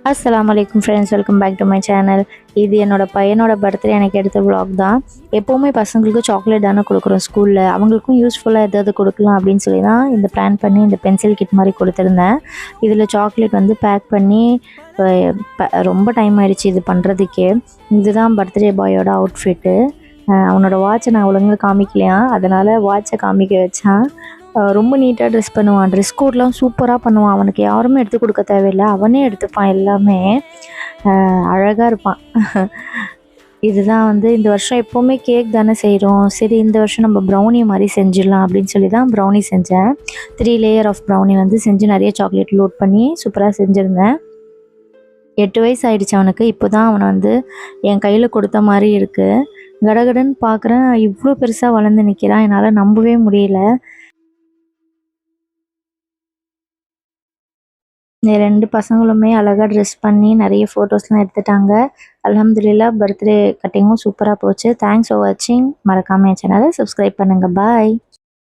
அஸ்ஸலாமு அலைக்கும் friends, welcome back to my channel. இது என்னோடய பையனோட பர்த்டே எனக்கு எடுத்த vlog தான். எப்போவுமே பசங்களுக்கு சாக்லேட் தானே கொடுக்குறோம் ஸ்கூலில். அவங்களுக்கும் யூஸ்ஃபுல்லாக எதாவது கொடுக்கலாம் அப்படின்னு சொல்லி தான் இந்த பிளான் பண்ணி இந்த பென்சில் கிட் மாதிரி கொடுத்துருந்தேன். இதில் சாக்லேட் வந்து பேக் பண்ணி ரொம்ப டைம் ஆகிடுச்சு இது பண்ணுறதுக்கே. இதுதான் பர்த்டே பாயோட அவுட்ஃபிட்டு. அவனோட வாட்சை நான் ஒழுங்காக காமிக்கலையா, அதனால் வாட்சை காமிக்க வச்சான். ரொம்ப நீட்டாக ட்ரெஸ் பண்ணுவான். ட்ரெஸ் கோட்லாம் சூப்பராக பண்ணுவான். அவனுக்கு யாருமே எடுத்து கொடுக்க தேவையில்லை, அவனே எடுத்துப்பான் எல்லாமே. அழகாக இருப்பான். இதுதான் வந்து இந்த வருஷம் எப்போவுமே கேக் தானே செய்கிறோம், சரி இந்த வருஷம் நம்ம ப்ரௌனி மாதிரி செஞ்சிடலாம் அப்படின்னு சொல்லி தான் ப்ரௌனி செஞ்சேன். 3 லேயர் ஆஃப் ப்ரௌனி வந்து செஞ்சு நிறைய சாக்லேட் லோட் பண்ணி சூப்பராக செஞ்சுருந்தேன். 8 வயசு ஆகிடுச்சு அவனுக்கு. இப்போ தான் அவனை வந்து என் கையில் கொடுத்த மாதிரி இருக்குது. கடகடன்னு பார்க்குறேன், இவ்வளோ பெருசாக வளர்ந்து நிற்கிறான். என்னால் நம்பவே முடியல. இந்த 2 பசங்களுமே அழகாக ட்ரெஸ் பண்ணி நிறைய ஃபோட்டோஸ்லாம் எடுத்துட்டாங்க. அல்ஹம்துலில்லாஹ் பர்த்டே கட்டிங்கும் சூப்பராக போச்சு. தேங்க்ஸ் ஃபார் வாட்சிங். மறக்காமல் என் சேனலை சப்ஸ்கிரைப் பண்ணுங்கள். பாய்.